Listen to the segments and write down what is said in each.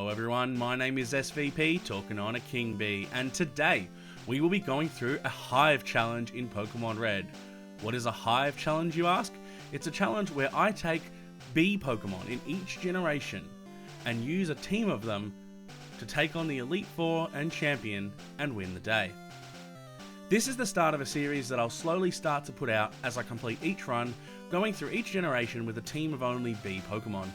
Hello everyone, my name is SVP, talking on a KingBee, and today we will be going through a Hive challenge in Pokemon Red. What is a Hive challenge, you ask? It's a challenge where I take bee Pokemon in each generation and use a team of them to take on the Elite Four and Champion and win the day. This is the start of a series that I'll slowly start to put out as I complete each run, going through each generation with a team of only bee Pokemon.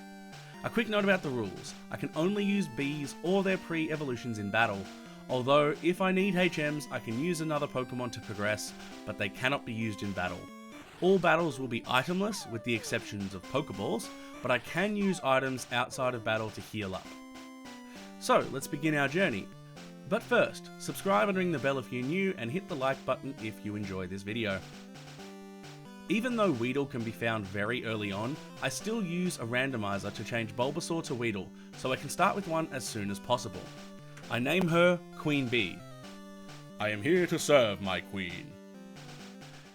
A quick note about the rules: I can only use bees or their pre-evolutions in battle, although if I need HMs I can use another Pokemon to progress, but they cannot be used in battle. All battles will be itemless with the exceptions of Pokeballs, but I can use items outside of battle to heal up. So let's begin our journey. But first, subscribe and ring the bell if you're new, and hit the like button if you enjoy this video. Even though Weedle can be found very early on, I still use a randomizer to change Bulbasaur to Weedle, so I can start with one as soon as possible. I name her Queen Bee. I am here to serve my queen.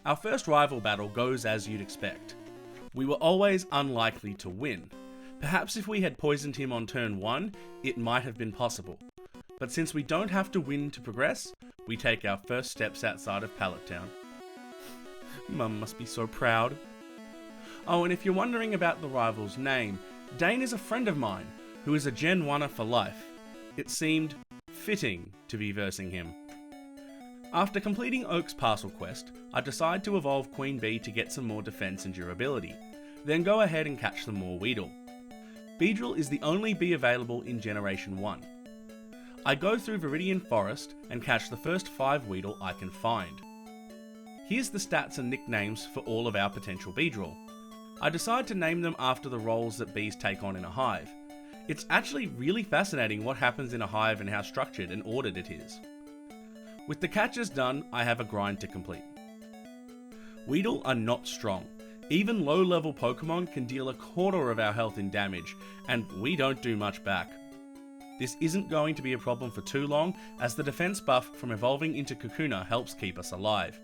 Our first rival battle goes as you'd expect. We were always unlikely to win. Perhaps if we had poisoned him on turn 1, it might have been possible. But since we don't have to win to progress, we take our first steps outside of Pallet Town. Mum must be so proud. Oh, and if you're wondering about the rival's name, Dane is a friend of mine, who is a Gen 1er for life. It seemed fitting to be versing him. After completing Oak's parcel quest, I decide to evolve Queen Bee to get some more defense and durability, then go ahead and catch some more Weedle. Beedrill is the only bee available in Generation 1. I go through Viridian Forest and catch the first 5 Weedle I can find. Here's the stats and nicknames for all of our potential Beedrill. I decide to name them after the roles that bees take on in a hive. It's actually really fascinating what happens in a hive and how structured and ordered it is. With the catches done, I have a grind to complete. Weedle are not strong. Even low-level Pokemon can deal a quarter of our health in damage, and we don't do much back. This isn't going to be a problem for too long, as the defense buff from evolving into Kakuna helps keep us alive.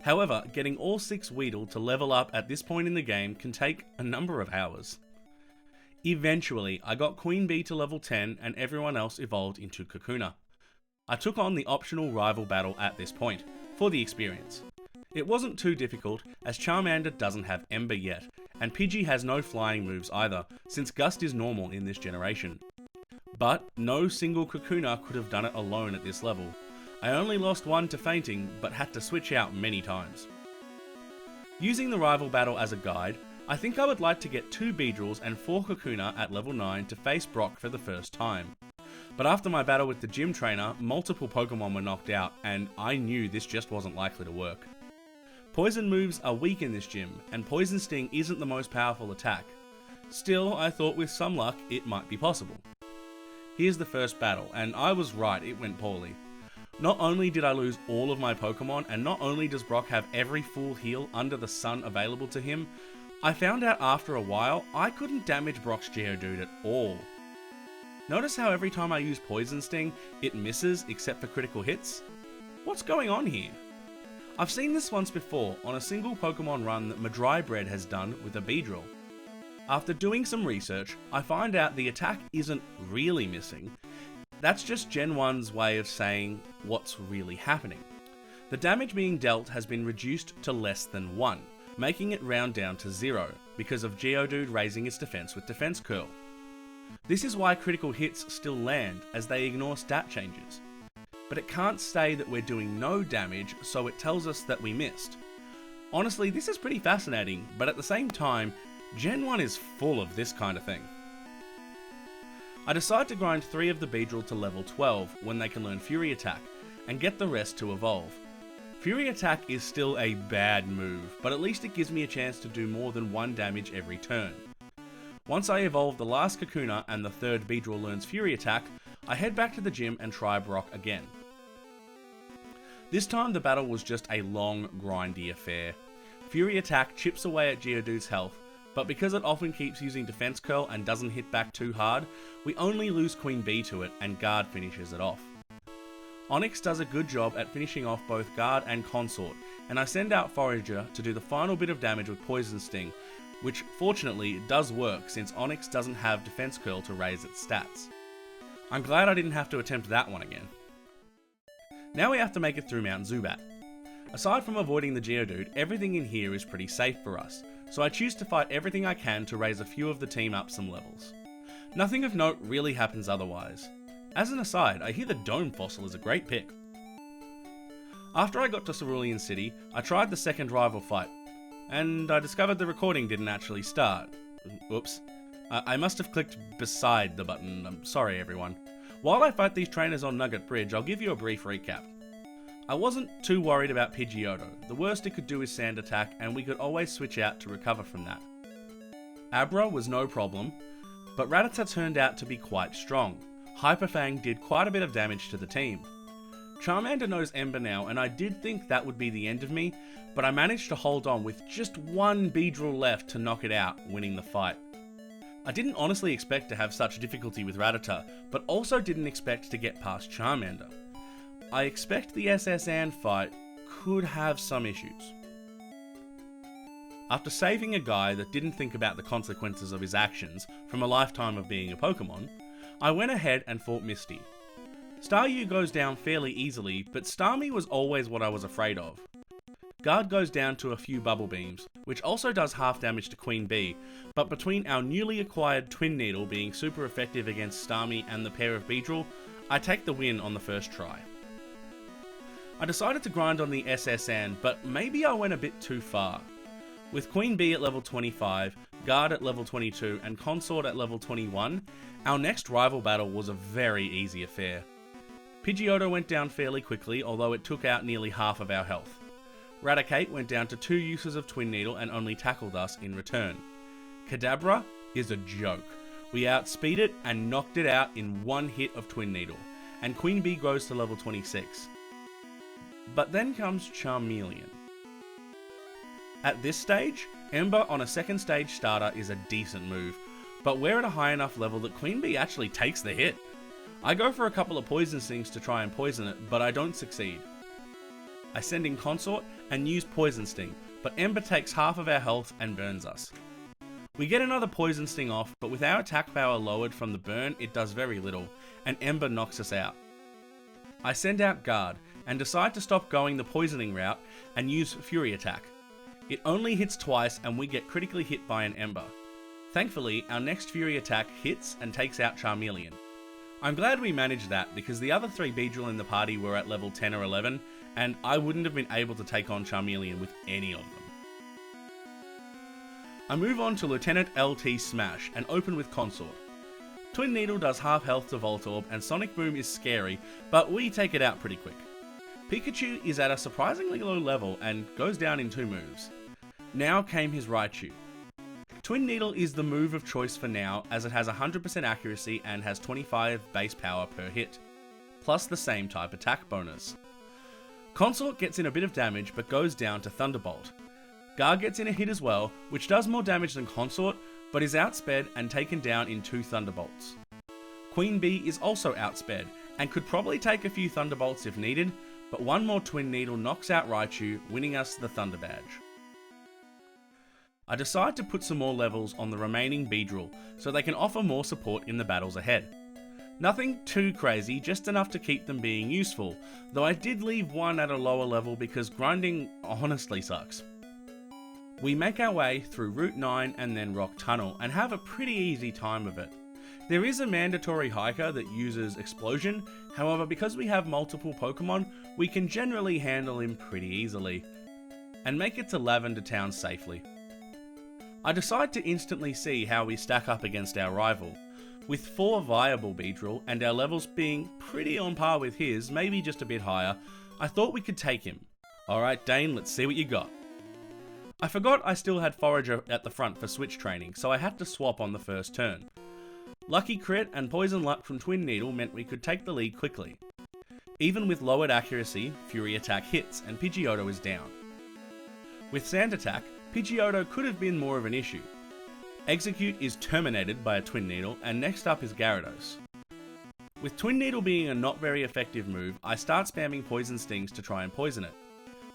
However, getting all 6 Weedle to level up at this point in the game can take a number of hours. Eventually, I got Queen Bee to level 10 and everyone else evolved into Kakuna. I took on the optional rival battle at this point, for the experience. It wasn't too difficult, as Charmander doesn't have Ember yet, and Pidgey has no flying moves either, since Gust is normal in this generation. But no single Kakuna could have done it alone at this level. I only lost one to fainting, but had to switch out many times. Using the rival battle as a guide, I think I would like to get 2 Beedrills and 4 Kakuna at level 9 to face Brock for the first time. But after my battle with the gym trainer, multiple Pokemon were knocked out, and I knew this just wasn't likely to work. Poison moves are weak in this gym, and Poison Sting isn't the most powerful attack. Still, I thought with some luck it might be possible. Here's the first battle, and I was right, it went poorly. Not only did I lose all of my Pokemon, and not only does Brock have every full heal under the sun available to him, I found out after a while I couldn't damage Brock's Geodude at all. Notice how every time I use Poison Sting, it misses except for critical hits? What's going on here? I've seen this once before on a single Pokemon run that mah-dry-bread has done with a Beedrill. After doing some research, I find out the attack isn't really missing. That's just Gen 1's way of saying what's really happening. The damage being dealt has been reduced to less than 1, making it round down to 0, because of Geodude raising its defense with Defense Curl. This is why critical hits still land, as they ignore stat changes. But it can't say that we're doing no damage, so it tells us that we missed. Honestly, this is pretty fascinating, but at the same time, Gen 1 is full of this kind of thing. I decide to grind 3 of the Beedrill to level 12 when they can learn Fury Attack, and get the rest to evolve. Fury Attack is still a bad move, but at least it gives me a chance to do more than 1 damage every turn. Once I evolve the last Kakuna and the 3rd Beedrill learns Fury Attack, I head back to the gym and try Brock again. This time the battle was just a long, grindy affair. Fury Attack chips away at Geodude's health, but because it often keeps using Defense Curl and doesn't hit back too hard, we only lose Queen Bee to it and Guard finishes it off. Onix does a good job at finishing off both Guard and Consort, and I send out Forager to do the final bit of damage with Poison Sting, which fortunately does work since Onix doesn't have Defense Curl to raise its stats. I'm glad I didn't have to attempt that one again. Now we have to make it through Mount Zubat. Aside from avoiding the Geodude, everything in here is pretty safe for us, so I choose to fight everything I can to raise a few of the team up some levels. Nothing of note really happens otherwise. As an aside, I hear the Dome Fossil is a great pick. After I got to Cerulean City, I tried the second rival fight, and I discovered the recording didn't actually start. Oops. I must have clicked beside the button, I'm sorry everyone. While I fight these trainers on Nugget Bridge, I'll give you a brief recap. I wasn't too worried about Pidgeotto. The worst it could do is Sand Attack, and we could always switch out to recover from that. Abra was no problem, but Rattata turned out to be quite strong. Hyper Fang did quite a bit of damage to the team. Charmander knows Ember now, and I did think that would be the end of me, but I managed to hold on with just one Beedrill left to knock it out, winning the fight. I didn't honestly expect to have such difficulty with Rattata, but also didn't expect to get past Charmander. I expect the SSN fight could have some issues. After saving a guy that didn't think about the consequences of his actions from a lifetime of being a Pokemon, I went ahead and fought Misty. Staryu goes down fairly easily, but Starmie was always what I was afraid of. Guard goes down to a few Bubble Beams, which also does half damage to Queen Bee, but between our newly acquired Twin Needle being super effective against Starmie and the pair of Beedrill, I take the win on the first try. I decided to grind on the SSN, but maybe I went a bit too far. With Queen Bee at level 25, Guard at level 22 and Consort at level 21, our next rival battle was a very easy affair. Pidgeotto went down fairly quickly, although it took out nearly half of our health. Raticate went down to 2 uses of Twin Needle and only tackled us in return. Kadabra is a joke. We outspeed it and knocked it out in one hit of Twin Needle, and Queen Bee grows to level 26. But then comes Charmeleon. At this stage, Ember on a second stage starter is a decent move, but we're at a high enough level that Queen Bee actually takes the hit. I go for a couple of Poison Stings to try and poison it, but I don't succeed. I send in Consort and use Poison Sting, but Ember takes half of our health and burns us. We get another Poison Sting off, but with our attack power lowered from the burn, it does very little, and Ember knocks us out. I send out Guard, and decide to stop going the poisoning route and use Fury Attack. It only hits twice and we get critically hit by an Ember. Thankfully, our next Fury Attack hits and takes out Charmeleon. I'm glad we managed that because the other 3 Beedrill in the party were at level 10 or 11, and I wouldn't have been able to take on Charmeleon with any of them. I move on to Lieutenant LT Smash and open with Consort. Twin Needle does half health to Voltorb and Sonic Boom is scary, but we take it out pretty quick. Pikachu is at a surprisingly low level and goes down in 2 moves. Now came his Raichu. Twin Needle is the move of choice for now as it has 100% accuracy and has 25 base power per hit, plus the same type attack bonus. Consort gets in a bit of damage but goes down to Thunderbolt. Guard gets in a hit as well, which does more damage than Consort, but is outsped and taken down in 2 Thunderbolts. Queen Bee is also outsped and could probably take a few Thunderbolts if needed, but one more Twin Needle knocks out Raichu, winning us the Thunder Badge. I decide to put some more levels on the remaining Beedrill so they can offer more support in the battles ahead. Nothing too crazy, just enough to keep them being useful, though I did leave one at a lower level because grinding honestly sucks. We make our way through Route 9 and then Rock Tunnel and have a pretty easy time of it. There is a mandatory hiker that uses Explosion, however because we have multiple Pokemon, we can generally handle him pretty easily, and make it to Lavender Town safely. I decide to instantly see how we stack up against our rival. With 4 viable Beedrill and our levels being pretty on par with his, maybe just a bit higher, I thought we could take him. Alright Dane, let's see what you got. I forgot I still had Forager at the front for switch training, so I had to swap on the first turn. Lucky Crit and Poison Luck from Twin Needle meant we could take the lead quickly. Even with lowered accuracy, Fury Attack hits and Pidgeotto is down. With Sand Attack, Pidgeotto could have been more of an issue. Execute is terminated by a Twin Needle, and next up is Gyarados. With Twin Needle being a not very effective move, I start spamming Poison Stings to try and poison it.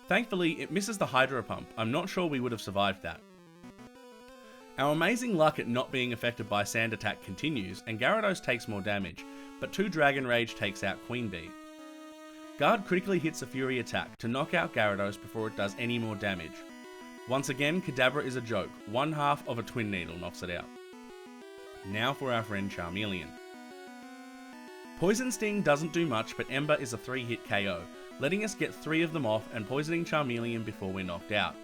Thankfully, it misses the Hydro Pump. I'm not sure we would have survived that. Our amazing luck at not being affected by Sand Attack continues, and Gyarados takes more damage, but 2 Dragon Rage takes out Queen Bee. Guard critically hits a Fury attack to knock out Gyarados before it does any more damage. Once again, Kadabra is a joke, 1/2 of a Twin Needle knocks it out. Now for our friend Charmeleon. Poison Sting doesn't do much, but Ember is a 3-hit KO, letting us get 3 of them off and poisoning Charmeleon before we're knocked out.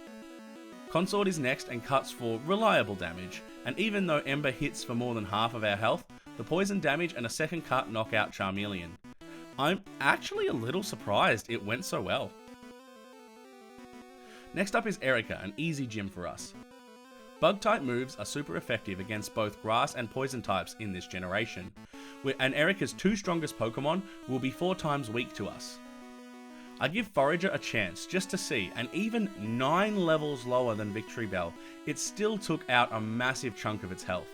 Consort is next and cuts for reliable damage, and even though Ember hits for more than half of our health, the poison damage and a second cut knock out Charmeleon. I'm actually a little surprised it went so well. Next up is Erica, an easy gym for us. Bug-type moves are super effective against both grass and poison types in this generation, and Erica's 2 strongest Pokemon will be 4 times weak to us. I give Forager a chance just to see, and even 9 levels lower than Victory Bell, it still took out a massive chunk of its health.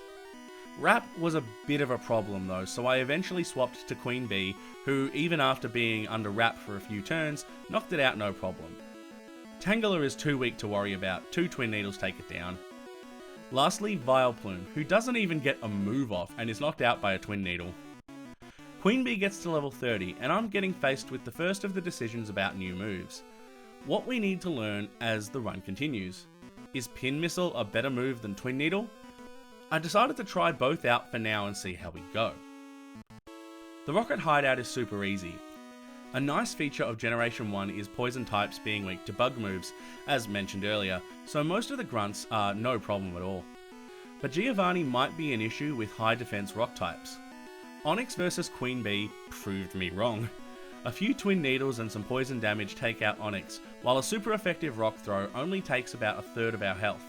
Wrap was a bit of a problem though, so I eventually swapped to Queen Bee, who even after being under Wrap for a few turns, knocked it out no problem. Tangela is too weak to worry about, 2 Twin Needles take it down. Lastly, Vileplume, who doesn't even get a move off and is knocked out by a Twin Needle. Queen Bee gets to level 30, and I'm getting faced with the first of the decisions about new moves. What we need to learn as the run continues. Is Pin Missile a better move than Twin Needle? I decided to try both out for now and see how we go. The Rocket Hideout is super easy. A nice feature of Generation 1 is poison types being weak to bug moves, as mentioned earlier, so most of the grunts are no problem at all. But Giovanni might be an issue with high defense rock types. Onix vs Queen Bee proved me wrong. A few Twin Needles and some poison damage take out Onix, while a super effective rock throw only takes about 1/3 of our health.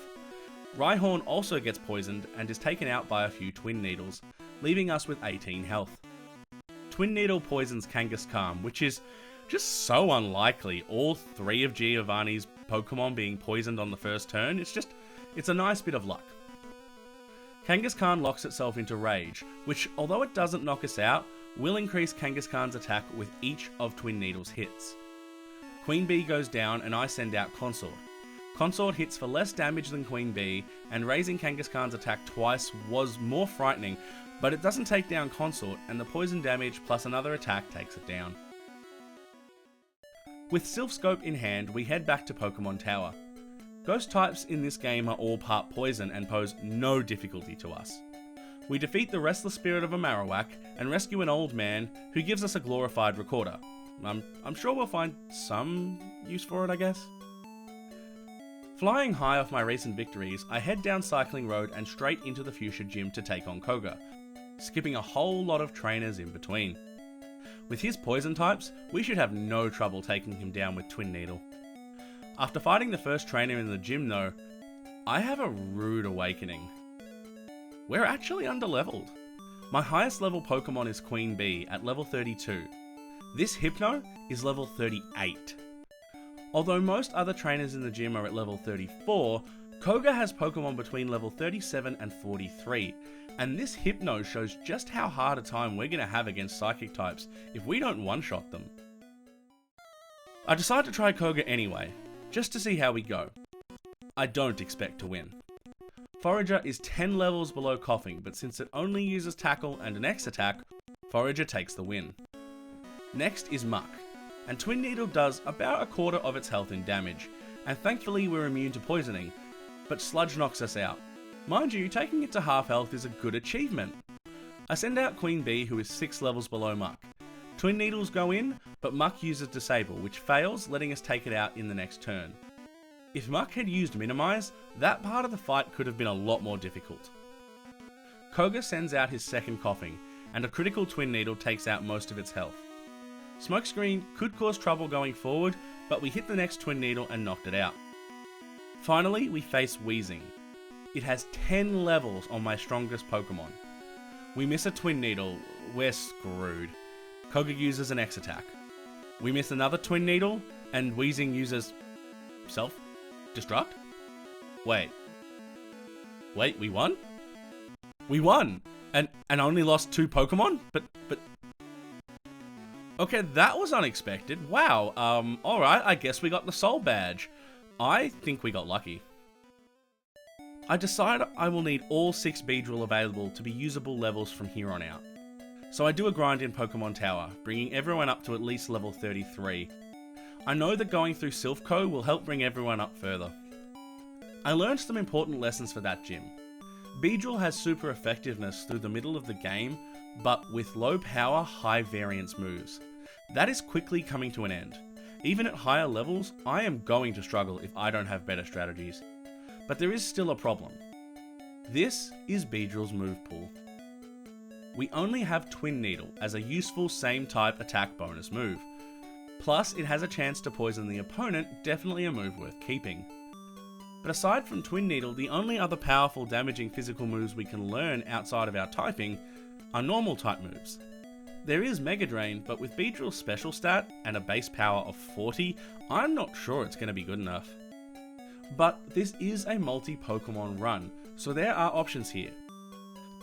Rhyhorn also gets poisoned and is taken out by a few Twin Needles, leaving us with 18 health. Twin Needle poisons Kangaskhan, which is just so unlikely, all 3 of Giovanni's Pokemon being poisoned on the first turn. It's a nice bit of luck. Kangaskhan locks itself into Rage, which, although it doesn't knock us out, will increase Kangaskhan's attack with each of Twin Needle's hits. Queen Bee goes down and I send out Consort. Consort hits for less damage than Queen Bee, and raising Kangaskhan's attack twice was more frightening, but it doesn't take down Consort, and the poison damage plus another attack takes it down. With Sylph Scope in hand, we head back to Pokemon Tower. Ghost types in this game are all part poison and pose no difficulty to us. We defeat the restless spirit of a Marowak and rescue an old man who gives us a glorified recorder. I'm sure we'll find some use for it, I guess. Flying high off my recent victories, I head down Cycling Road and straight into the Fuchsia Gym to take on Koga, skipping a whole lot of trainers in between. With his poison types, we should have no trouble taking him down with Twin Needle. After fighting the first trainer in the gym though, I have a rude awakening. We're actually underleveled. My highest level Pokemon is Queen Bee at level 32. This Hypno is level 38. Although most other trainers in the gym are at level 34, Koga has Pokemon between level 37 and 43, and this Hypno shows just how hard a time we're going to have against Psychic types if we don't one-shot them. I decide to try Koga anyway, just to see how we go. I don't expect to win. Forager is 10 levels below Coughing, but since it only uses Tackle and an X attack, Forager takes the win. Next is Muck, and Twin Needle does about 1/4 of its health in damage, and thankfully we're immune to poisoning, but Sludge knocks us out. Mind you, taking it to half health is a good achievement. I send out Queen Bee, who is 6 levels below Muck. Twin Needles go in, but Muck uses Disable, which fails, letting us take it out in the next turn. If Muck had used Minimize, that part of the fight could have been a lot more difficult. Koga sends out his second Coughing, and a critical Twin Needle takes out most of its health. Smokescreen could cause trouble going forward, but we hit the next Twin Needle and knocked it out. Finally, we face Weezing. It has 10 levels on my strongest Pokemon. We miss a Twin Needle, we're screwed. Koga uses an X attack. We miss another Twin Needle, and Weezing uses Self-Destruct? Wait, we won? We won! And only lost 2 Pokemon? But... Okay, that was unexpected. Wow, alright, I guess we got the Soul Badge. I think we got lucky. I decide I will need all 6 Beedrill available to be usable levels from here on out. So I do a grind in Pokemon Tower, bringing everyone up to at least level 33. I know that going through Silphco will help bring everyone up further. I learned some important lessons for that gym. Beedrill has super effectiveness through the middle of the game, but with low power, high variance moves. That is quickly coming to an end. Even at higher levels, I am going to struggle if I don't have better strategies. But there is still a problem. This is Beedrill's move pool. We only have Twin Needle as a useful same type attack bonus move. Plus, it has a chance to poison the opponent, definitely a move worth keeping. But aside from Twin Needle, the only other powerful damaging physical moves we can learn outside of our typing are normal type moves. There is Mega Drain, but with Beedrill's special stat and a base power of 40, I'm not sure it's going to be good enough. But this is a multi-Pokemon run, so there are options here.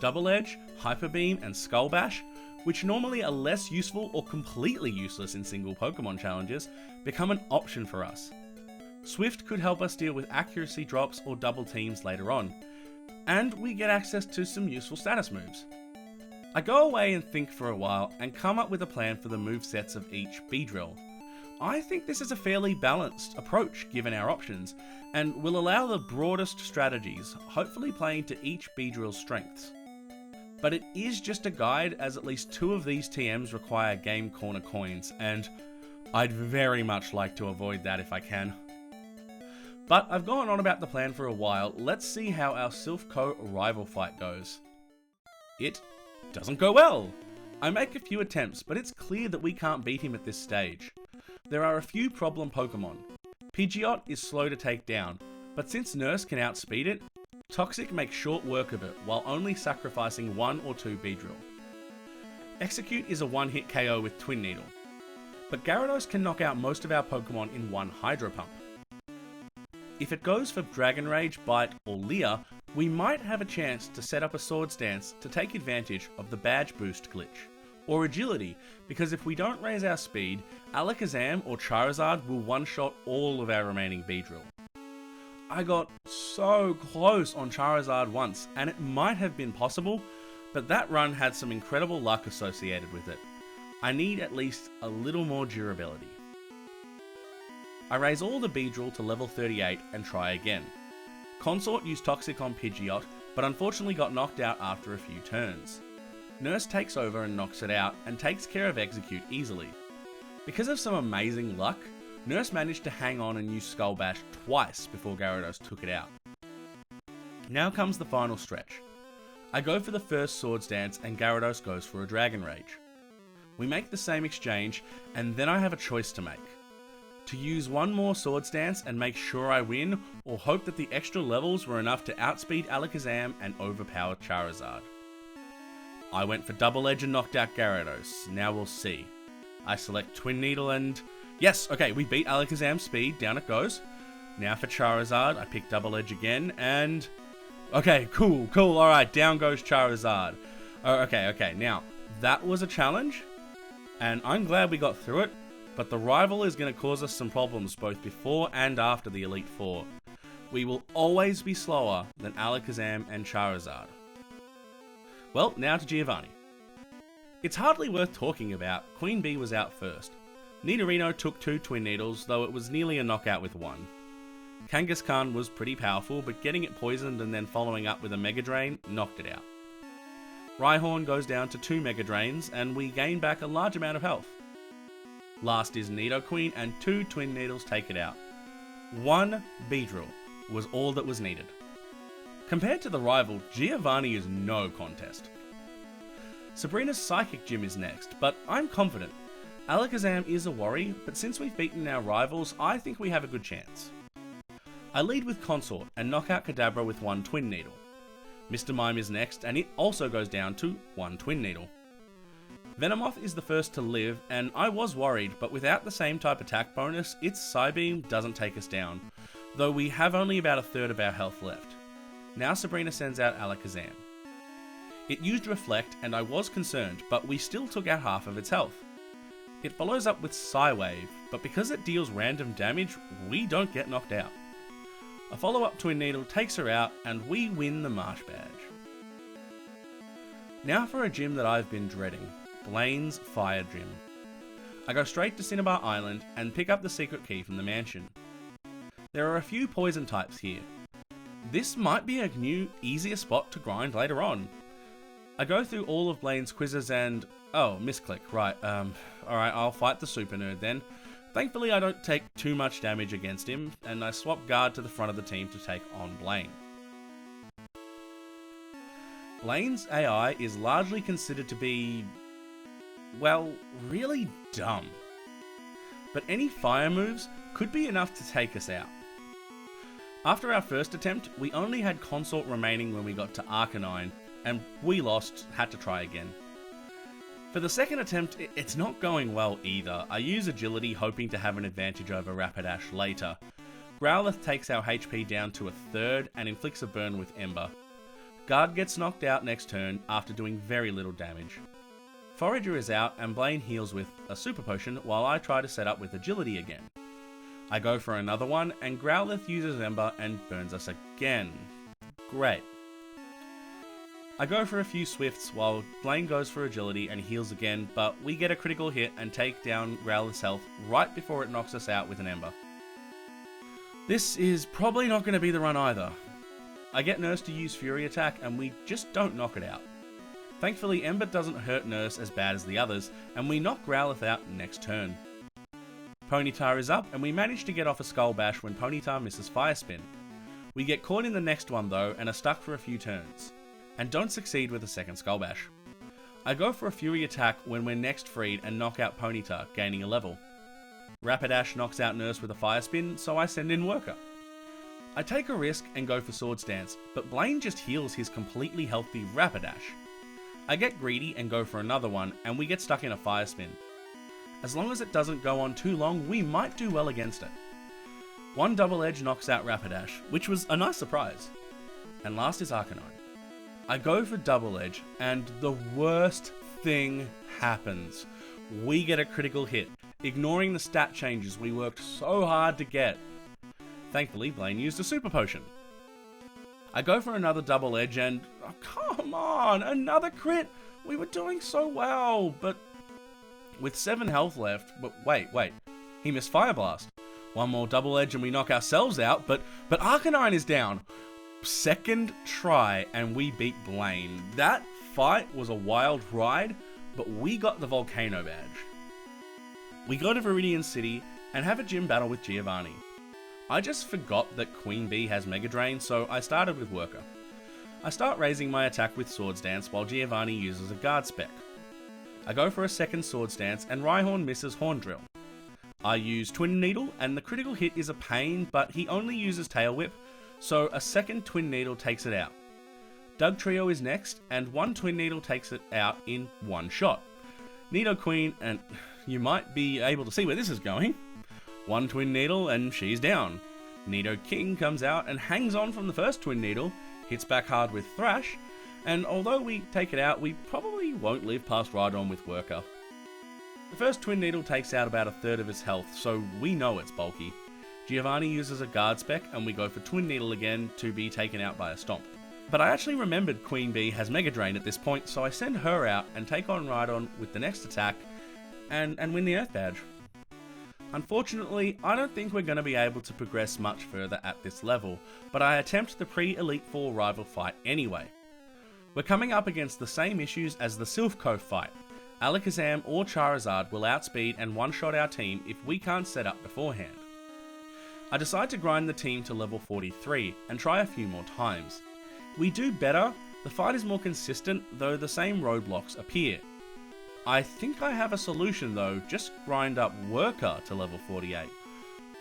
Double Edge, Hyper Beam, and Skull Bash, which normally are less useful or completely useless in single Pokemon challenges, become an option for us. Swift could help us deal with accuracy drops or double teams later on, and we get access to some useful status moves. I go away and think for a while and come up with a plan for the movesets of each Beedrill. I think this is a fairly balanced approach given our options, and will allow the broadest strategies, hopefully playing to each Beedrill's strengths. But it is just a guide, as at least 2 of these TMs require Game Corner coins, and I'd very much like to avoid that if I can. But I've gone on about the plan for a while, let's see how our Silphco rival fight goes. It doesn't go well! I make a few attempts, but it's clear that we can't beat him at this stage. There are a few problem Pokemon. Pidgeot is slow to take down, but since Nurse can outspeed it, Toxic makes short work of it while only sacrificing 1 or 2 Beedrill. Execute is a one-hit KO with Twin Needle, but Gyarados can knock out most of our Pokemon in one Hydro Pump. If it goes for Dragon Rage, Bite, or Leer, we might have a chance to set up a Swords Dance to take advantage of the Badge Boost glitch. Or Agility, because if we don't raise our speed, Alakazam or Charizard will one-shot all of our remaining Beedrill. I got so close on Charizard once, and it might have been possible, but that run had some incredible luck associated with it. I need at least a little more durability. I raise all the Beedrill to level 38 and try again. Consort used Toxic on Pidgeot, but unfortunately got knocked out after a few turns. Nurse takes over and knocks it out, and takes care of Execute easily. Because of some amazing luck, Nurse managed to hang on and use Skull Bash twice before Gyarados took it out. Now comes the final stretch. I go for the first Swords Dance and Gyarados goes for a Dragon Rage. We make the same exchange, and then I have a choice to make. To use one more Swords Dance and make sure I win, or hope that the extra levels were enough to outspeed Alakazam and overpower Charizard. I went for Double Edge and knocked out Gyarados, now we'll see. I select Twin Needle and... yes, okay, we beat Alakazam's speed, down it goes. Now for Charizard, I pick Double Edge again, and... okay, cool, alright, down goes Charizard. Okay, now, that was a challenge, and I'm glad we got through it, but the rival is going to cause us some problems both before and after the Elite Four. We will always be slower than Alakazam and Charizard. Well, now to Giovanni. It's hardly worth talking about, Queen Bee was out first. Nidorino took 2 Twin Needles, though it was nearly a knockout with 1. Kangaskhan was pretty powerful, but getting it poisoned and then following up with a Mega Drain knocked it out. Rhyhorn goes down to 2 Mega Drains, and we gain back a large amount of health. Last is Nidoqueen, and 2 Twin Needles take it out. 1 Beedrill was all that was needed. Compared to the rival, Giovanni is no contest. Sabrina's Psychic Gym is next, but I'm confident. Alakazam is a worry, but since we've beaten our rivals, I think we have a good chance. I lead with Consort and knock out Kadabra with 1 Twin Needle. Mr. Mime is next, and it also goes down to 1 Twin Needle. Venomoth is the first to live, and I was worried, but without the same type attack bonus, its Psybeam doesn't take us down, though we have only about a third of our health left. Now Sabrina sends out Alakazam. It used Reflect, and I was concerned, but we still took out half of its health. It follows up with Psywave, but because it deals random damage, we don't get knocked out. A follow-up Twin Needle takes her out, and we win the Marsh Badge. Now for a gym that I've been dreading, Blaine's Fire Gym. I go straight to Cinnabar Island and pick up the secret key from the mansion. There are a few poison types here. This might be a new, easier spot to grind later on. I go through all of Blaine's quizzes and... oh, misclick, right, alright, I'll fight the super nerd then. Thankfully I don't take too much damage against him, and I swap guard to the front of the team to take on Blaine. Blaine's AI is largely considered to be... well, really dumb. But any fire moves could be enough to take us out. After our first attempt, we only had Consort remaining when we got to Arcanine, and we lost, had to try again. For the second attempt, it's not going well either. I use Agility hoping to have an advantage over Rapidash later. Growlithe takes our HP down to a third and inflicts a burn with Ember. Guard gets knocked out next turn after doing very little damage. Forager is out and Blaine heals with a super potion while I try to set up with Agility again. I go for another one and Growlithe uses Ember and burns us again. Great. I go for a few Swifts while Blaine goes for Agility and heals again, but we get a critical hit and take down Growlithe's health right before it knocks us out with an Ember. This is probably not going to be the run either. I get Nurse to use Fury Attack and we just don't knock it out. Thankfully Ember doesn't hurt Nurse as bad as the others, and we knock Growlithe out next turn. Ponyta is up and we manage to get off a Skull Bash when Ponyta misses Fire Spin. We get caught in the next one though and are stuck for a few turns, and don't succeed with a second Skull Bash. I go for a Fury Attack when we're next freed and knock out Ponyta, gaining a level. Rapidash knocks out Nurse with a Fire Spin, so I send in Worker. I take a risk and go for Swords Dance, but Blaine just heals his completely healthy Rapidash. I get greedy and go for another one, and we get stuck in a Fire Spin. As long as it doesn't go on too long, we might do well against it. One Double Edge knocks out Rapidash, which was a nice surprise. And last is Arcanine. I go for Double Edge, and the worst thing happens. We get a critical hit, ignoring the stat changes we worked so hard to get. Thankfully, Blaine used a super potion. I go for another Double Edge and... oh, come on! Another crit! We were doing so well, but... with 7 health left... but wait. He missed Fire Blast. One more Double Edge and we knock ourselves out, but Arcanine is down. Second try and we beat Blaine. That fight was a wild ride, but we got the Volcano badge. We go to Viridian City and have a gym battle with Giovanni. I just forgot that Queen Bee has Mega Drain, so I started with Worker. I start raising my attack with Swords Dance while Giovanni uses a Guard Spec. I go for a second Swords Dance and Rhyhorn misses Horn Drill. I use Twin Needle and the critical hit is a pain, but he only uses Tail Whip, so a second Twin Needle takes it out. Dugtrio is next, and one Twin Needle takes it out in one shot. Nidoqueen, and you might be able to see where this is going. One Twin Needle and she's down. Nidoking comes out and hangs on from the first Twin Needle, hits back hard with Thrash, and although we take it out, we probably won't live past Rhydon with Worker. The first Twin Needle takes out about a third of his health, so we know it's bulky. Giovanni uses a Guard Spec and we go for Twin Needle again to be taken out by a Stomp. But I actually remembered Queen Bee has Mega Drain at this point, so I send her out and take on Rhydon with the next attack and win the Earth Badge. Unfortunately, I don't think we're going to be able to progress much further at this level, but I attempt the pre-Elite Four rival fight anyway. We're coming up against the same issues as the Silphco fight. Alakazam or Charizard will outspeed and one-shot our team if we can't set up beforehand. I decide to grind the team to level 43 and try a few more times. We do better, the fight is more consistent, though the same roadblocks appear. I think I have a solution though, just grind up Worker to level 48.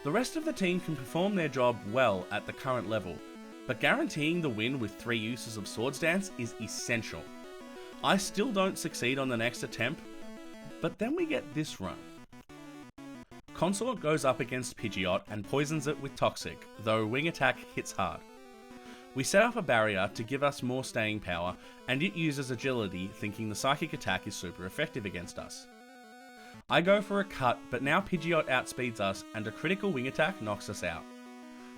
The rest of the team can perform their job well at the current level, but guaranteeing the win with 3 uses of Swords Dance is essential. I still don't succeed on the next attempt, but then we get this run. Consort goes up against Pidgeot and poisons it with Toxic, though Wing Attack hits hard. We set up a barrier to give us more staying power, and it uses Agility, thinking the Psychic Attack is super effective against us. I go for a cut, but now Pidgeot outspeeds us and a critical Wing Attack knocks us out.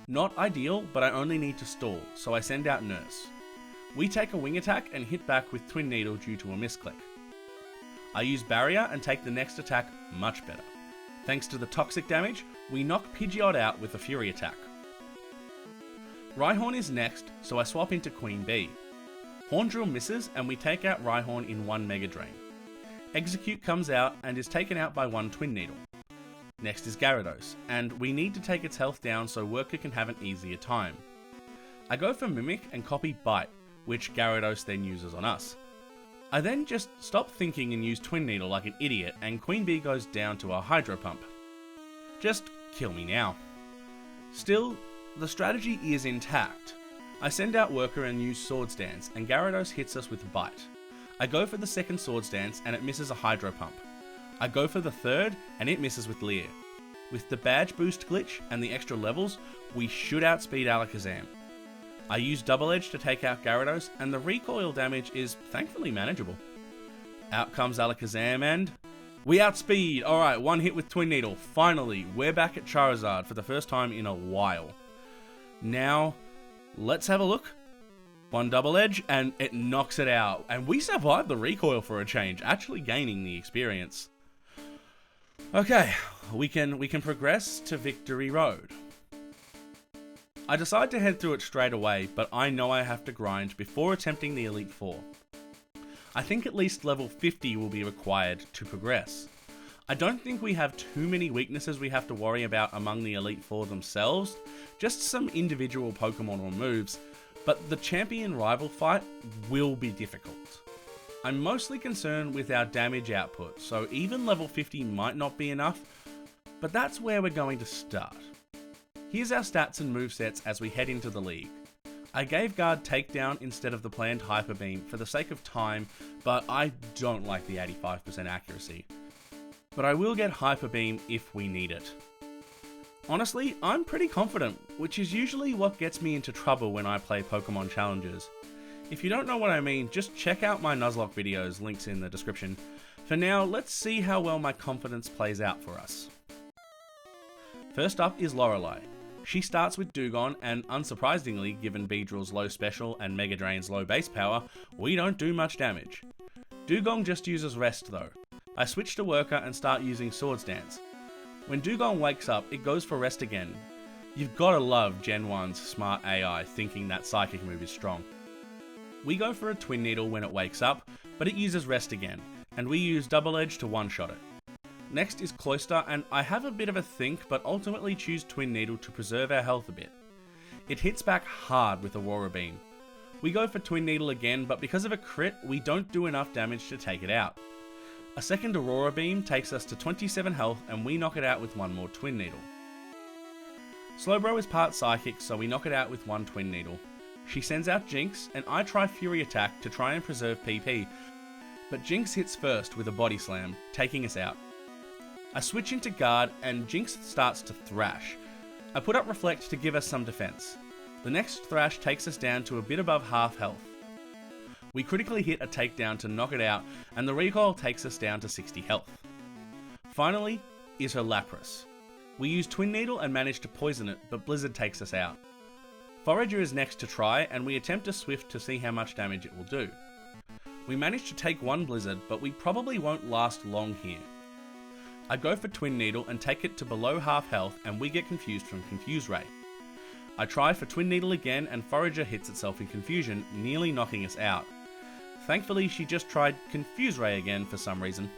Not ideal, but I only need to stall, so I send out Nurse. We take a Wing Attack and hit back with Twin Needle due to a misclick. I use Barrier and take the next attack much better. Thanks to the toxic damage, we knock Pidgeot out with a Fury attack. Rhyhorn is next, so I swap into Queen Bee. Horn Drill misses and we take out Rhyhorn in one Mega Drain. Execute comes out and is taken out by one Twin Needle. Next is Gyarados, and we need to take its health down so Worker can have an easier time. I go for Mimic and copy Bite, which Gyarados then uses on us. I then just stop thinking and use Twin Needle like an idiot, and Queen Bee goes down to a Hydro Pump. Just kill me now. Still, the strategy is intact. I send out Worker and use Swords Dance, and Gyarados hits us with Bite. I go for the second Swords Dance and it misses a Hydro Pump. I go for the third and it misses with Leer. With the badge boost glitch and the extra levels, we should outspeed Alakazam. I use Double Edge to take out Gyarados and the recoil damage is thankfully manageable. Out comes Alakazam and we outspeed! Alright, one hit with Twin Needle. Finally, we're back at Charizard for the first time in a while. Now, let's have a look. One Double Edge and it knocks it out. And we survived the recoil for a change, actually gaining the experience. Okay, we can progress to Victory Road. I decide to head through it straight away, but I know I have to grind before attempting the Elite Four. I think at least level 50 will be required to progress. I don't think we have too many weaknesses we have to worry about among the Elite Four themselves, just some individual Pokemon or moves, but the champion rival fight will be difficult. I'm mostly concerned with our damage output, so even level 50 might not be enough, but that's where we're going to start. Here's our stats and movesets as we head into the league. I gave Guard Takedown instead of the planned Hyper Beam for the sake of time, but I don't like the 85% accuracy. But I will get Hyper Beam if we need it. Honestly, I'm pretty confident, which is usually what gets me into trouble when I play Pokemon challenges. If you don't know what I mean, just check out my Nuzlocke videos, links in the description. For now, let's see how well my confidence plays out for us. First up is Lorelei. She starts with Dewgong, and unsurprisingly, given Beedrill's low special and Mega Drain's low base power, we don't do much damage. Dewgong just uses Rest though. I switch to Worker and start using Swords Dance. When Dewgong wakes up, it goes for Rest again. You've gotta love Gen 1's smart AI thinking that Psychic move is strong. We go for a Twin Needle when it wakes up, but it uses Rest again, and we use Double Edge to one-shot it. Next is Cloyster, and I have a bit of a think, but ultimately choose Twin Needle to preserve our health a bit. It hits back hard with Aurora Beam. We go for Twin Needle again, but because of a crit, we don't do enough damage to take it out. A second Aurora Beam takes us to 27 health and we knock it out with one more Twin Needle. Slowbro is part Psychic, so we knock it out with one Twin Needle. She sends out Jinx and I try Fury Attack to try and preserve PP, but Jinx hits first with a Body Slam, taking us out. I switch into Guard and Jinx starts to thrash. I put up Reflect to give us some defense. The next thrash takes us down to a bit above half health. We critically hit a takedown to knock it out, and the recoil takes us down to 60 health. Finally is her Lapras. We use Twin Needle and manage to poison it, but Blizzard takes us out. Forager is next to try, and we attempt a Swift to see how much damage it will do. We manage to take one Blizzard, but we probably won't last long here. I go for Twin Needle and take it to below half health, and we get confused from Confuse Ray. I try for Twin Needle again, and Forager hits itself in confusion, nearly knocking us out. Thankfully, she just tried Confuse Ray again for some reason.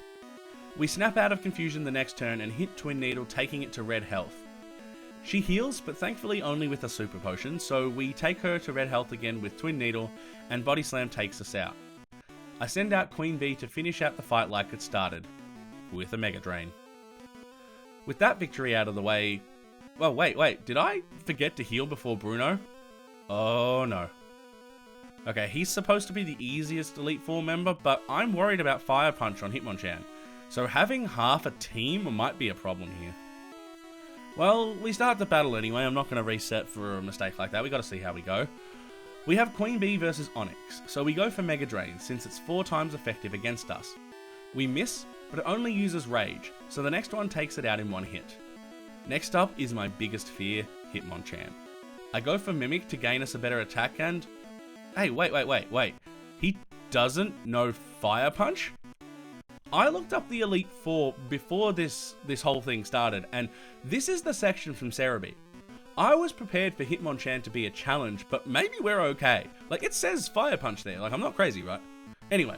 We snap out of confusion the next turn and hit Twin Needle, taking it to red health. She heals, but thankfully only with a Super Potion, so we take her to red health again with Twin Needle, and Body Slam takes us out. I send out Queen Bee to finish out the fight like it started, with a Mega Drain. With that victory out of the way... Well, wait, did I forget to heal before Bruno? Oh no. Okay, he's supposed to be the easiest Elite Four member, but I'm worried about Fire Punch on Hitmonchan, so having half a team might be a problem here. Well, we start the battle anyway. I'm not going to reset for a mistake like that. We got to see how we go. We have Queen Bee versus Onix, so we go for Mega Drain since it's 4 times effective against us. We miss, but it only uses Rage, so the next one takes it out in one hit. Next up is my biggest fear, Hitmonchan. I go for Mimic to gain us a better attack and... Hey, wait. He doesn't know Fire Punch? I looked up the Elite Four before this whole thing started, and this is the section from Cerebi. I was prepared for Hitmonchan to be a challenge, but maybe we're okay. Like, it says Fire Punch there, like I'm not crazy, right? Anyway,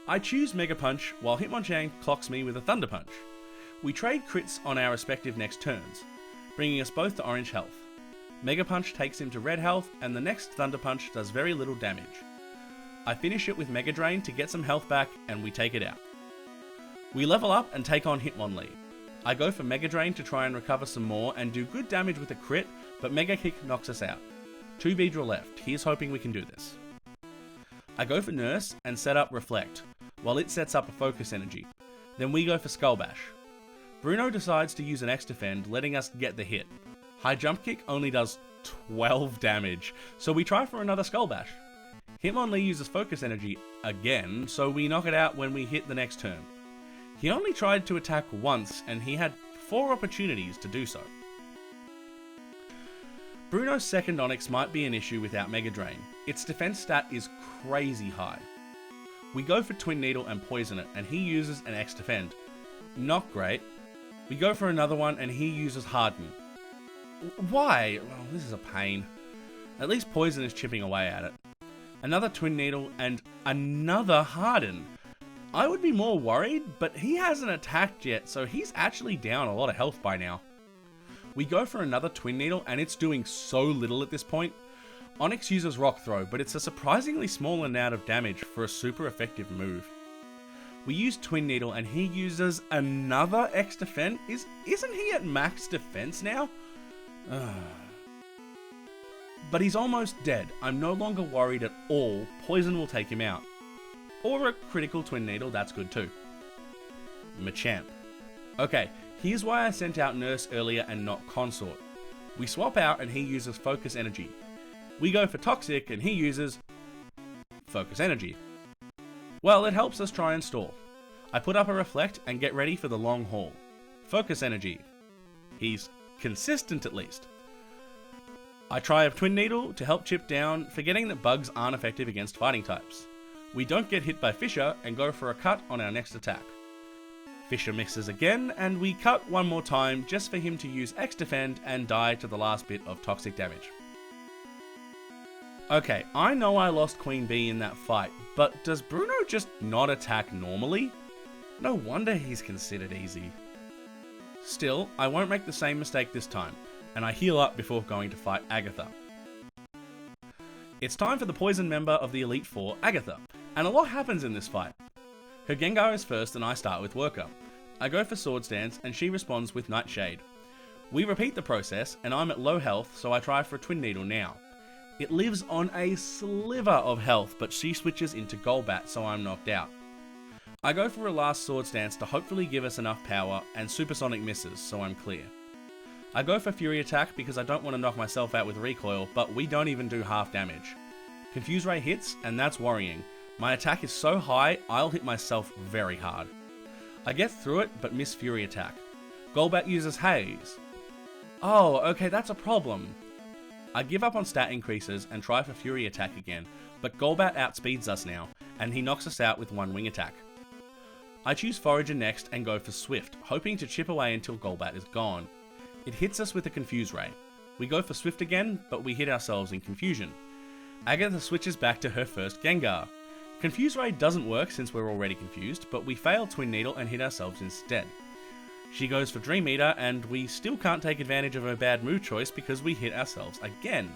I choose Mega Punch while Hitmonchan clocks me with a Thunder Punch. We trade crits on our respective next turns, bringing us both to orange health. Mega Punch takes him to red health, and the next Thunder Punch does very little damage. I finish it with Mega Drain to get some health back, and we take it out. We level up and take on Hitmonlee. I go for Mega Drain to try and recover some more and do good damage with a crit, but Mega Kick knocks us out. 2 Beedrill left, here's hoping we can do this. I go for Nurse and set up Reflect, while it sets up a Focus Energy. Then we go for Skull Bash. Bruno decides to use an X-Defend, letting us get the hit. High Jump Kick only does 12 damage, so we try for another Skull Bash. Hitmonlee uses Focus Energy again, so we knock it out when we hit the next turn. He only tried to attack once, and he had 4 opportunities to do so. Bruno's second Onix might be an issue without Mega Drain. Its defense stat is crazy high. We go for Twin Needle and poison it, and he uses an X-Defend. Not great. We go for another one, and he uses Harden. Why? Well, this is a pain. At least poison is chipping away at it. Another Twin Needle, and another Harden. I would be more worried, but he hasn't attacked yet, so he's actually down a lot of health by now. We go for another Twin Needle, and it's doing so little at this point. Onix uses Rock Throw, but it's a surprisingly small amount of damage for a super effective move. We use Twin Needle, and he uses another X-Defend? Isn't he at max defense now? But he's almost dead. I'm no longer worried at all. Poison will take him out. Or a critical Twin Needle, that's good too. Machamp. Okay, here's why I sent out Nurse earlier and not Consort. We swap out and he uses Focus Energy. We go for Toxic and he uses Focus Energy. Well, it helps us try and stall. I put up a Reflect and get ready for the long haul. Focus Energy. He's consistent at least. I try a Twin Needle to help chip down, forgetting that bugs aren't effective against fighting types. We don't get hit by Fissure and go for a cut on our next attack. Fissure misses again, and we cut one more time just for him to use X-Defend and die to the last bit of toxic damage. Okay, I know I lost Queen Bee in that fight, but does Bruno just not attack normally? No wonder he's considered easy. Still, I won't make the same mistake this time, and I heal up before going to fight Agatha. It's time for the poison member of the Elite Four, Agatha, and a lot happens in this fight. Her Gengar is first and I start with Worker. I go for Swords Dance and she responds with Nightshade. We repeat the process and I'm at low health, so I try for a Twin Needle now. It lives on a sliver of health, but she switches into Golbat, so I'm knocked out. I go for a last Swords Dance to hopefully give us enough power, and Supersonic misses, so I'm clear. I go for Fury Attack because I don't want to knock myself out with Recoil, but we don't even do half damage. Confuse Ray hits, and that's worrying. My attack is so high, I'll hit myself very hard. I get through it, but miss Fury Attack. Golbat uses Haze. Oh, okay, that's a problem. I give up on stat increases and try for Fury Attack again, but Golbat outspeeds us now, and he knocks us out with one Wing Attack. I choose Forager next and go for Swift, hoping to chip away until Golbat is gone. It hits us with a Confuse Ray. We go for Swift again, but we hit ourselves in confusion. Agatha switches back to her first Gengar. Confuse Ray doesn't work since we're already confused, but we fail Twin Needle and hit ourselves instead. She goes for Dream Eater, and we still can't take advantage of her bad move choice because we hit ourselves again.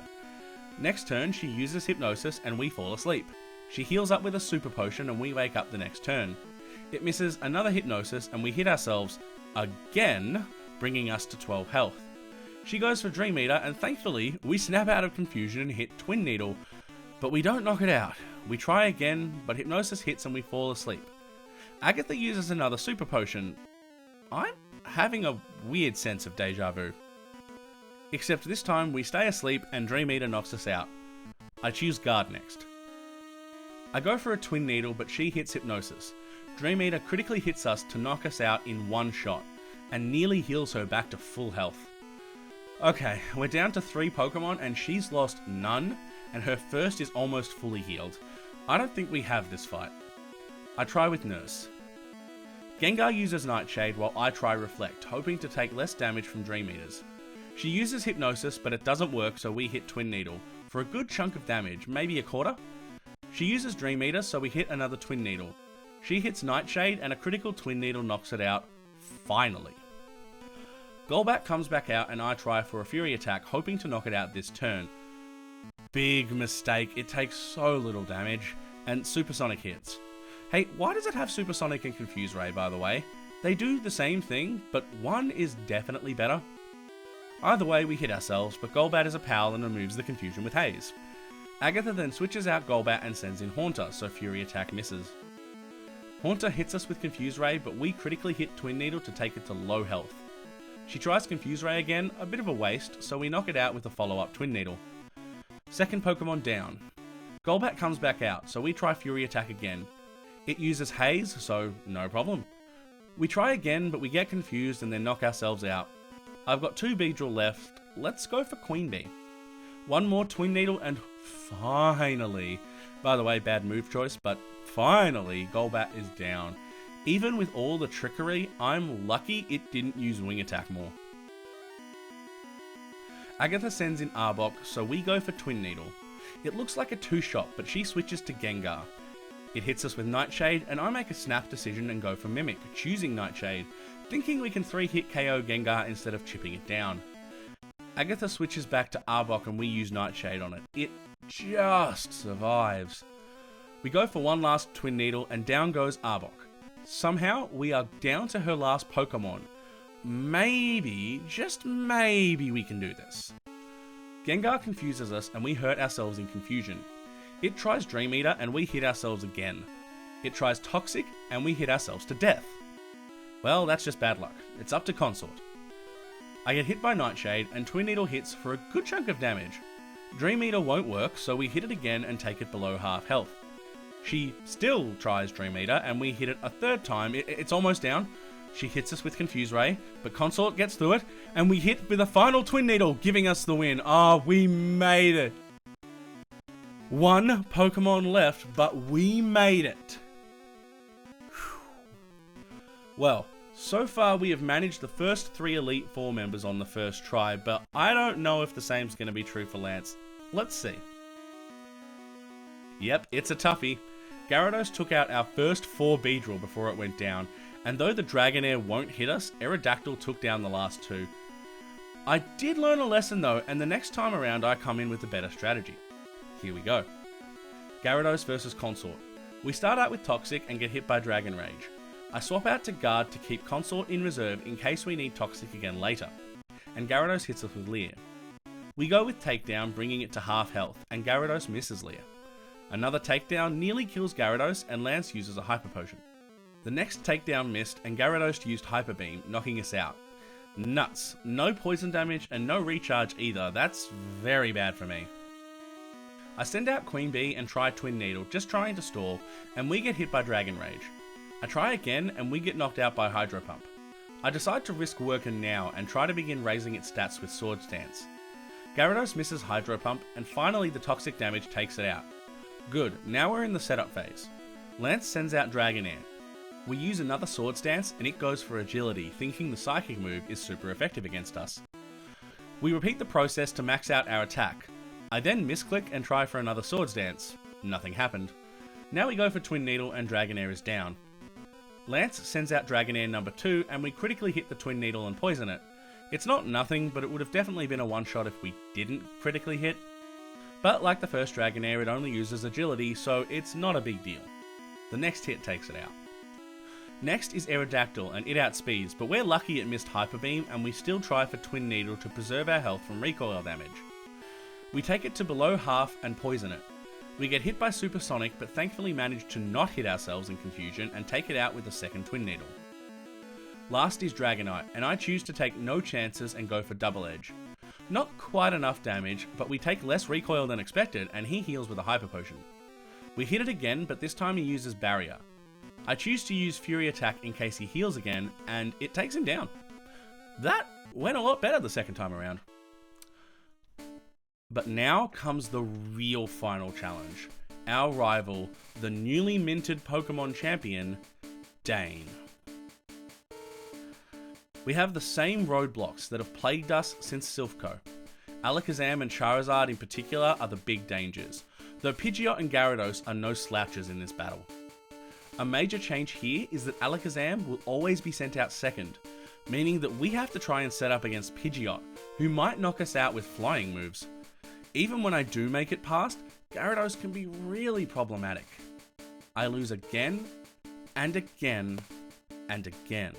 Next turn, she uses Hypnosis and we fall asleep. She heals up with a Super Potion and we wake up the next turn. It misses another Hypnosis and we hit ourselves again, bringing us to 12 health. She goes for Dream Eater and thankfully we snap out of confusion and hit Twin Needle, but we don't knock it out. We try again, but Hypnosis hits and we fall asleep. Agatha uses another Super Potion. I'm having a weird sense of deja vu. Except this time we stay asleep and Dream Eater knocks us out. I choose Guard next. I go for a Twin Needle, but she hits Hypnosis. Dream Eater critically hits us to knock us out in one shot, and nearly heals her back to full health. Okay, we're down to 3 Pokemon and she's lost none, and her first is almost fully healed. I don't think we have this fight. I try with Nurse. Gengar uses Nightshade while I try Reflect, hoping to take less damage from Dream Eaters. She uses Hypnosis, but it doesn't work, so we hit Twin Needle for a good chunk of damage, maybe a quarter. She uses Dream Eater, so we hit another Twin Needle. She hits Nightshade, and a critical Twin Needle knocks it out, finally. Golbat comes back out, and I try for a Fury attack, hoping to knock it out this turn. Big mistake, it takes so little damage, and Supersonic hits. Hey, why does it have Supersonic and Confuse Ray, by the way? They do the same thing, but one is definitely better. Either way, we hit ourselves, but Golbat is a pal and removes the confusion with Haze. Agatha then switches out Golbat and sends in Haunter, so Fury attack misses. Haunter hits us with Confuse Ray, but we critically hit Twin Needle to take it to low health. She tries Confuse Ray again, a bit of a waste, so we knock it out with a follow-up Twin Needle. Second Pokemon down. Golbat comes back out, so we try Fury attack again. It uses Haze, so no problem. We try again, but we get confused and then knock ourselves out. I've got 2 Beedrill left, let's go for Queen Bee. One more Twin Needle and finally, by the way, bad move choice, but finally Golbat is down. Even with all the trickery, I'm lucky it didn't use Wing Attack more. Agatha sends in Arbok, so we go for Twin Needle. It looks like a 2-shot, but she switches to Gengar. It hits us with Nightshade, and I make a snap decision and go for Mimic, choosing Nightshade, thinking we can 3-hit KO Gengar instead of chipping it down. Agatha switches back to Arbok and we use Nightshade on it. It just survives. We go for one last Twin Needle and down goes Arbok. Somehow, we are down to her last Pokemon. Maybe, just maybe we can do this. Gengar confuses us and we hurt ourselves in confusion. It tries Dream Eater and we hit ourselves again. It tries Toxic and we hit ourselves to death. Well, that's just bad luck. It's up to Consort. I get hit by Nightshade and Twin Needle hits for a good chunk of damage. Dream Eater won't work, so we hit it again and take it below half health. She still tries Dream Eater and we hit it a third time. It's almost down. She hits us with Confuse Ray, but Consort gets through it and we hit with a final Twin Needle, giving us the win. Ah, we made it. One Pokemon left, but we made it. Whew. Well, so far we have managed the first 3 Elite Four members on the first try, but I don't know if the same's going to be true for Lance. Let's see. Yep, it's a toughie. Gyarados took out our first 4 Beedrill before it went down, and though the Dragonair won't hit us, Aerodactyl took down the last 2. I did learn a lesson though, and the next time around I come in with a better strategy. Here we go. Gyarados versus Consort. We start out with Toxic and get hit by Dragon Rage. I swap out to Guard to keep Consort in reserve in case we need Toxic again later, and Gyarados hits us with Leer. We go with Takedown, bringing it to half health, and Gyarados misses Leer. Another Takedown nearly kills Gyarados, and Lance uses a Hyper Potion. The next Takedown missed, and Gyarados used Hyper Beam, knocking us out. Nuts. No poison damage and no recharge either. That's very bad for me. I send out Queen Bee and try Twin Needle, just trying to stall, and we get hit by Dragon Rage. I try again and we get knocked out by Hydro Pump. I decide to risk Workin now and try to begin raising its stats with Swords Dance. Gyarados misses Hydro Pump and finally the toxic damage takes it out. Good, now we're in the setup phase. Lance sends out Dragonair. We use another Swords Dance and it goes for Agility, thinking the Psychic move is super effective against us. We repeat the process to max out our attack. I then misclick and try for another Swords Dance. Nothing happened. Now we go for Twin Needle and Dragonair is down. Lance sends out Dragonair number 2 and we critically hit the Twin Needle and poison it. It's not nothing, but it would have definitely been a one-shot if we didn't critically hit. But like the first Dragonair, it only uses Agility, so it's not a big deal. The next hit takes it out. Next is Aerodactyl and it outspeeds, but we're lucky it missed Hyper Beam and we still try for Twin Needle to preserve our health from recoil damage. We take it to below half and poison it. We get hit by Supersonic, but thankfully manage to not hit ourselves in confusion and take it out with a second Twin Needle. Last is Dragonite, and I choose to take no chances and go for Double Edge. Not quite enough damage, but we take less recoil than expected and he heals with a Hyper Potion. We hit it again, but this time he uses Barrier. I choose to use Fury Attack in case he heals again, and it takes him down. That went a lot better the second time around. But now comes the real final challenge. Our rival, the newly minted Pokemon champion, Dane. We have the same roadblocks that have plagued us since Silphco. Alakazam and Charizard in particular are the big dangers, though Pidgeot and Gyarados are no slouches in this battle. A major change here is that Alakazam will always be sent out second, meaning that we have to try and set up against Pidgeot, who might knock us out with flying moves. Even when I do make it past, Gyarados can be really problematic. I lose again, and again, and again.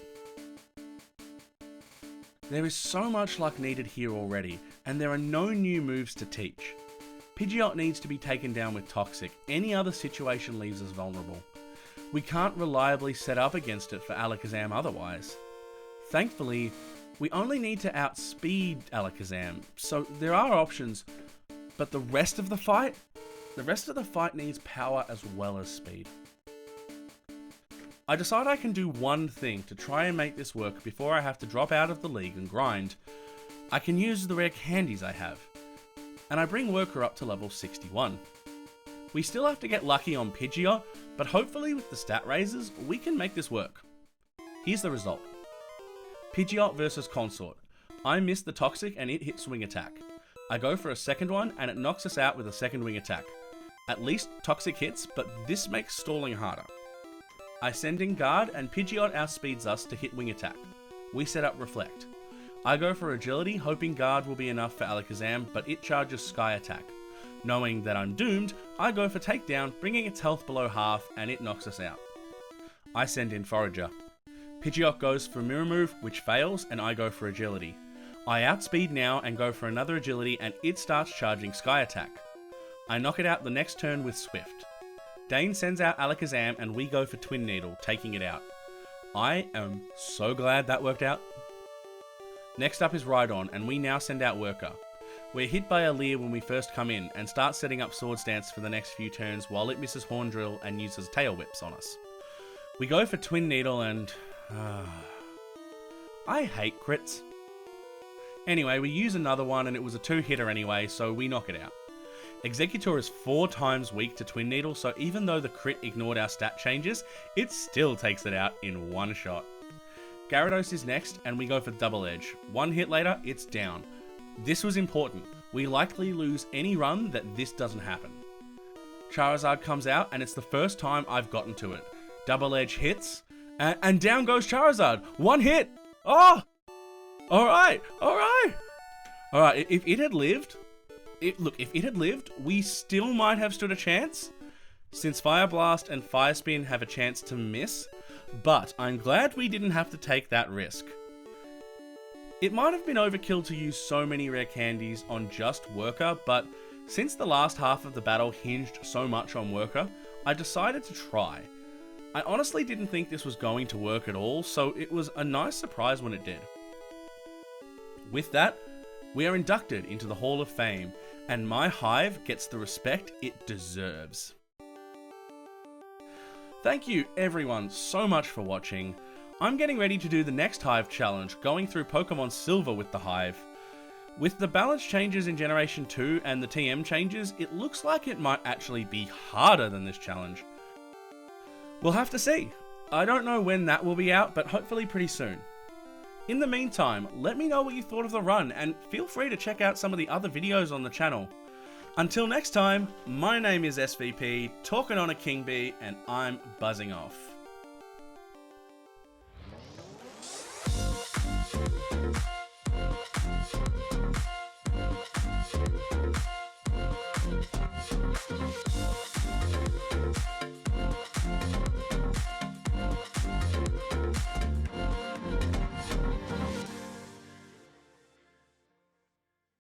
There is so much luck needed here already, and there are no new moves to teach. Pidgeot needs to be taken down with Toxic, any other situation leaves us vulnerable. We can't reliably set up against it for Alakazam otherwise. Thankfully, we only need to outspeed Alakazam, so there are options, but the rest of the fight needs power as well as speed. I decide I can do one thing to try and make this work before I have to drop out of the league and grind. I can use the rare candies I have, and I bring Worker up to level 61. We still have to get lucky on Pidgeot, but hopefully with the stat raises, we can make this work. Here's the result. Pidgeot versus Consort. I miss the Toxic and it hits Wing Attack. I go for a second one and it knocks us out with a second Wing Attack. At least Toxic hits, but this makes stalling harder. I send in Guard and Pidgeot outspeeds us to hit Wing Attack. We set up Reflect. I go for Agility, hoping Guard will be enough for Alakazam, but it charges Sky Attack. Knowing that I'm doomed, I go for Takedown, bringing its health below half, and it knocks us out. I send in Forager. Pidgeot goes for Mirror Move, which fails, and I go for Agility. I outspeed now and go for another Agility, and it starts charging Sky Attack. I knock it out the next turn with Swift. Dane sends out Alakazam and we go for Twin Needle, taking it out. I am so glad that worked out. Next up is Rhydon, and we now send out Worker. We're hit by a Leer when we first come in, and start setting up Swords Dance for the next few turns while it misses Horn Drill and uses Tail Whips on us. We go for Twin Needle and... I hate crits. Anyway, we use another one and it was a 2-hitter anyway, so we knock it out. Executor is 4 times weak to Twin Needle, so even though the crit ignored our stat changes, it still takes it out in one shot. Gyarados is next, and we go for Double Edge. 1 hit later, it's down. This was important. We likely lose any run that this doesn't happen. Charizard comes out, and it's the first time I've gotten to it. Double Edge hits, and down goes Charizard. 1 hit! Oh! Alright, if it had lived... if it had lived, we still might have stood a chance, since Fire Blast and Fire Spin have a chance to miss, but I'm glad we didn't have to take that risk. It might have been overkill to use so many rare candies on just Worker, but since the last half of the battle hinged so much on Worker, I decided to try. I honestly didn't think this was going to work at all, so it was a nice surprise when it did. With that, we are inducted into the Hall of Fame, and my Hive gets the respect it deserves. Thank you everyone so much for watching. I'm getting ready to do the next Hive challenge, going through Pokemon Silver with the Hive. With the balance changes in Generation 2 and the TM changes, it looks like it might actually be harder than this challenge. We'll have to see. I don't know when that will be out, but hopefully pretty soon. In the meantime, let me know what you thought of the run, and feel free to check out some of the other videos on the channel. Until next time, my name is SVP, talking on a KingBee, and I'm buzzing off.